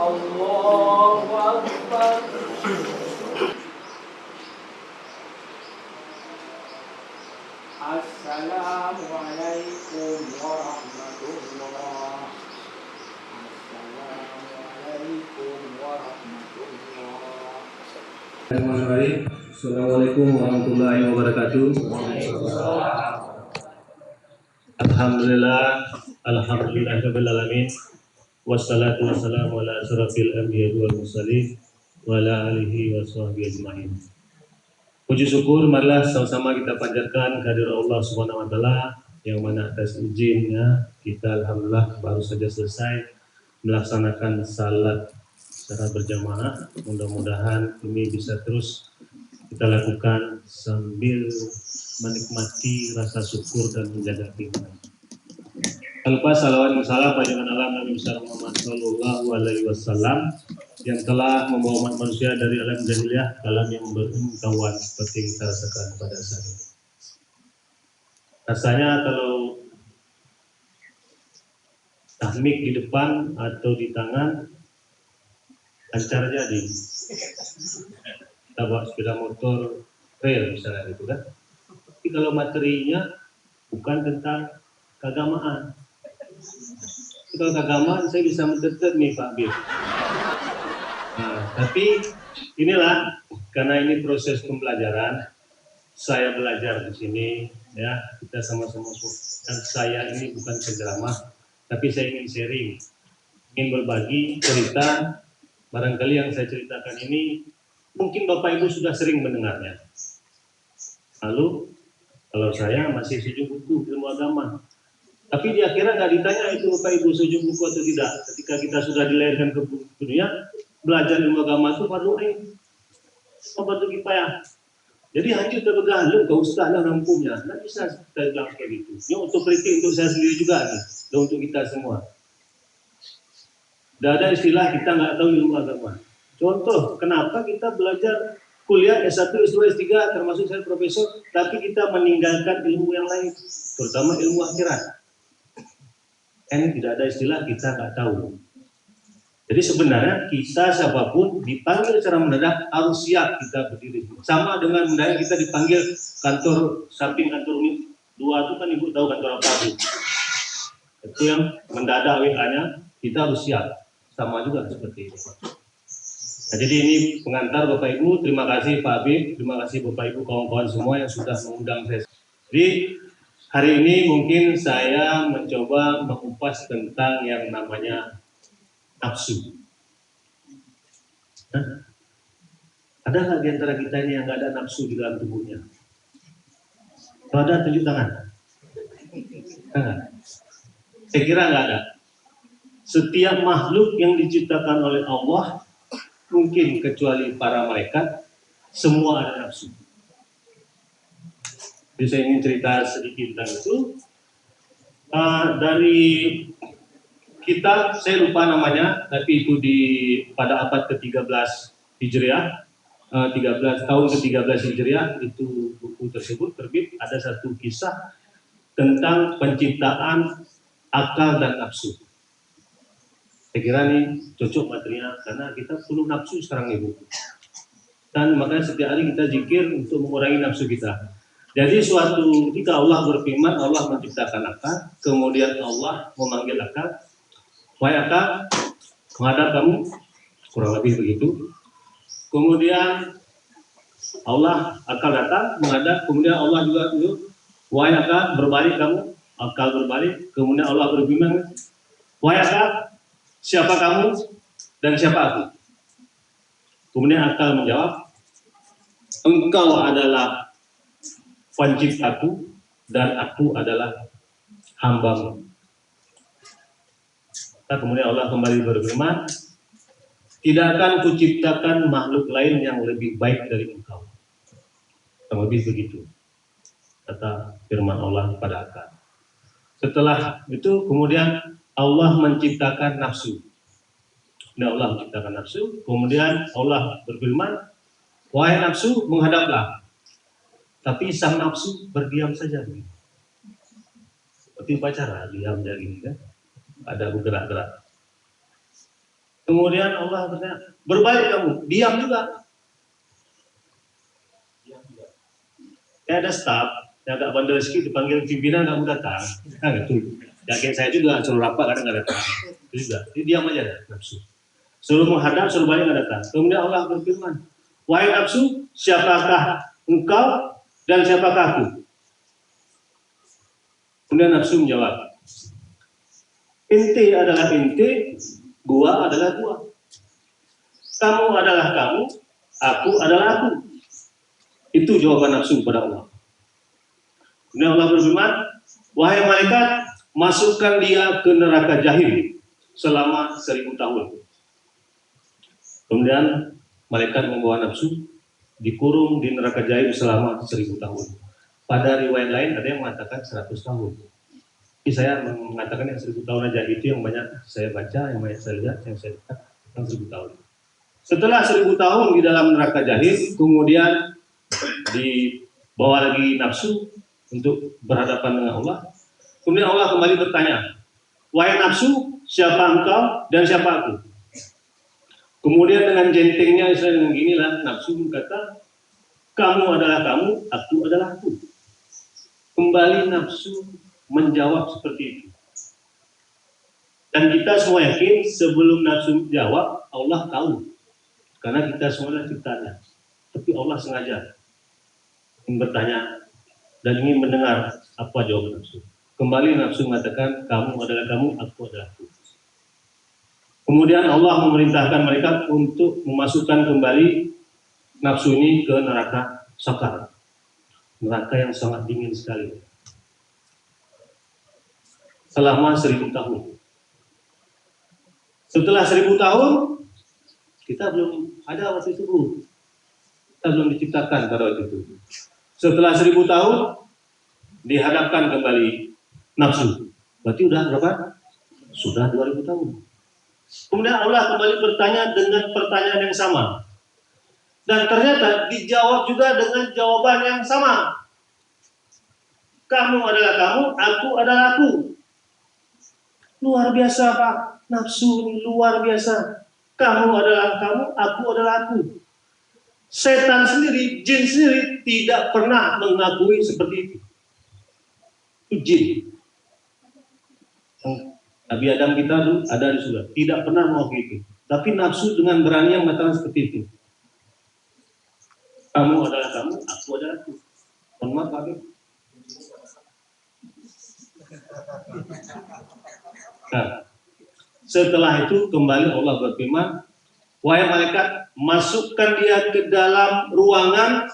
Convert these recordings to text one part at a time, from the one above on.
Allahu Akbar. Assalamualaikum warahmatullah. Assalamualaikum warahmatullah. Assalamualaikum warahmatullahi wabarakatuh. Alhamdulillahirabbil alamin. Wassalatu wassalamu ala asyrafil anbiya'i wal mursalin wa ala alihi washabbihi ajmain. Puji syukur marilah sama-sama kita panjatkan kehadirat Allah Subhanahu wa taala yang mana atas izinnya kita alhamdulillah baru saja selesai melaksanakan salat secara berjamaah. Mudah-mudahan ini bisa terus kita lakukan sambil menikmati rasa syukur dan menjaga iman. Tanpa salawat dan salam panjang alam Nabi besar Muhammad Sallallahu Alaihi Wasallam yang telah membawa umat manusia dari alam jahiliyah ke alam yang berpengetahuan seperti yang kita rasakan pada saat ini. Rasanya kalau tahmik di depan atau di tangan lancar jadi. Kita bawa sepeda motor trail misalnya gitu kan. Tapi kalau materinya bukan tentang keagamaan. Kalau keagamaan saya bisa mendetek nih Pak Bir. Nah, tapi inilah karena ini proses pembelajaran, saya belajar di sini ya, kita sama-sama. Dan saya ini bukan penceramah, tapi saya ingin sharing, ingin berbagi cerita. Barangkali yang saya ceritakan ini mungkin Bapak Ibu sudah sering mendengarnya. Lalu kalau saya masih sejuk buku ilmu agama. Tapi di akhirnya nggak ditanya itu Bapak Ibu setuju buku atau tidak. Ketika kita sudah dilahirkan ke dunia, belajar ilmu agama itu fardu ain, fardu kifayah. Jadi hanya terpegang lu kau ustaz lah hukumnya. Nggak bisa kita bilang kayak gitu. Ini untuk kritik untuk saya sendiri juga nih, dan untuk kita semua. Tidak ada istilah kita nggak tahu ilmu agama. Contoh, kenapa kita belajar kuliah S1, S2, S3, termasuk saya profesor, tapi kita meninggalkan ilmu yang lain, terutama ilmu akhirat. Ini tidak ada istilah kita nggak tahu. Jadi sebenarnya kita siapapun dipanggil secara mendadak harus siap kita berdiri. Sama dengan mendadak kita dipanggil kantor samping kantor 2 itu kan ibu tahu kantor apa itu. Itu yang mendadak WA-nya kita harus siap. Sama juga seperti itu. Nah, jadi ini pengantar Bapak Ibu. Terima kasih Pak Habib. Terima kasih Bapak Ibu kawan-kawan semua yang sudah mengundang saya. Jadi hari ini mungkin saya mencoba mengupas tentang yang namanya nafsu. Nah, ada nggak di antara kita ini yang nggak ada nafsu di dalam tubuhnya? Kalau ada tunjuk tangan. Enggak. Saya kira nggak ada. Setiap makhluk yang diciptakan oleh Allah, mungkin kecuali para malaikat, semua ada nafsu. Jadi saya ingin cerita sedikit tentang itu. Dari kitab, saya lupa namanya, tapi itu pada abad ke-13 Hijriah, 13 tahun ke-13 Hijriah, itu buku tersebut terbit, ada satu kisah tentang penciptaan akal dan nafsu. Saya kira ini cocok materinya, karena kita perlu nafsu sekarang Ibu. Kita Kan makanya setiap hari kita zikir untuk mengurangi nafsu kita. Jadi suatu ketika Allah berfirman, Allah menciptakan akal, kemudian Allah memanggil akal, wahai akal, menghadap kamu, kurang lebih begitu. Kemudian Allah akal datang menghadap, kemudian Allah juga wahai akal, berbalik kamu, akal berbalik, kemudian Allah berfirman, wahai akal, siapa kamu dan siapa aku? Kemudian akal menjawab, engkau adalah penciptaku dan aku adalah hambamu. Kemudian Allah kembali berfirman, tidak akan kuciptakan makhluk lain yang lebih baik dari engkau. Kurang lebih begitu kata firman Allah kepada akal. Setelah itu kemudian Allah menciptakan nafsu. Dan Allah menciptakan nafsu, kemudian Allah berfirman, wahai nafsu, menghadaplah. Tapi sang nafsu berdiam saja. Seperti upacara, diam saja gini kan. Ada bergerak-gerak. Kemudian Allah bertanya, berbalik kamu, diam juga. Kayak ada staff, yang agak bandel sedikit dipanggil pimpinan kamu datang. Nah gitu. Ya kayak saya juga suruh rapat kadang nggak datang. Itu juga. Jadi diam aja nafsu. Suruh menghadap, suruh balik nggak datang. Kemudian Allah berfirman, wahai nafsu, siapakah engkau dan siapakah aku? Kemudian nafsu menjawab, ente adalah ente, gua adalah gua. Kamu adalah kamu, aku adalah aku. Itu jawaban nafsu kepada Allah. Kemudian Allah berfirman, wahai malaikat, masukkan dia ke neraka jahim selama 1000 tahun. Kemudian malaikat membawa nafsu dikurung di neraka jahim selama 1000 tahun. Pada riwayat lain ada yang mengatakan 100 tahun. Tapi saya mengatakan yang 1000 tahun aja, itu yang banyak saya baca, yang banyak saya lihat, yang saya lihat yang 1000 tahun. Setelah 1000 tahun di dalam neraka jahim, kemudian dibawa lagi nafsu untuk berhadapan dengan Allah. Kemudian Allah kembali bertanya, wahai nafsu, siapa engkau dan siapa aku? Kemudian dengan jentengnya Israel dengan ginilah nafsu berkata, kamu adalah kamu, aku adalah aku. Kembali nafsu menjawab seperti itu. Dan kita semua yakin sebelum nafsu jawab, Allah tahu. Karena kita semua ciptaannya. Tapi Allah sengaja ingin bertanya dan ingin mendengar apa jawaban nafsu. Kembali nafsu mengatakan, kamu adalah kamu, aku adalah aku. Kemudian Allah memerintahkan mereka untuk memasukkan kembali nafsu ini ke neraka sakar. Neraka yang sangat dingin sekali. Selama 1000 tahun. Setelah 1000 tahun, kita belum ada waktu itu, Bu. Kita belum diciptakan pada waktu itu. Setelah 1000 tahun, dihadapkan kembali nafsu. Berarti udah berapa? Sudah 2000 tahun. Kemudian Allah kembali bertanya dengan pertanyaan yang sama. Dan ternyata dijawab juga dengan jawaban yang sama. Kamu adalah kamu, aku adalah aku. Luar biasa Pak, nafsu ini luar biasa. Kamu adalah kamu, aku adalah aku. Setan sendiri, jin sendiri tidak pernah mengakui seperti itu. Itu jin. Nabi Adam kita dulu ada di surga, tidak pernah mau itu. Tapi nafsu dengan berani yang mengatakan seperti itu. Kamu adalah kamu, aku adalah aku. Mohon maaf Pak. Nah, setelah itu kembali Allah berfirman, wahai malaikat, masukkan dia ke dalam ruangan,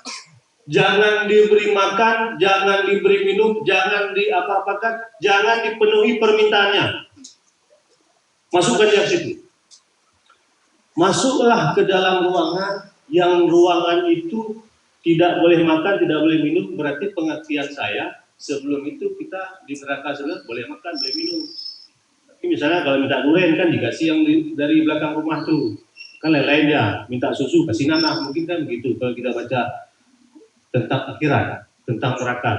jangan diberi makan, jangan diberi minum, jangan diapa-apakan, jangan dipenuhi permintaannya. Masukkan dia ke situ. Masuklah ke dalam ruangan, yang ruangan itu tidak boleh makan, tidak boleh minum. Berarti pengertian saya, sebelum itu kita di neraka surga boleh makan, boleh minum. Tapi misalnya kalau minta durian kan dikasih yang dari belakang rumah tuh. Kan lain-lain ya, minta susu kasih nanah, mungkin kan begitu kalau kita baca tentang akhirat, tentang neraka.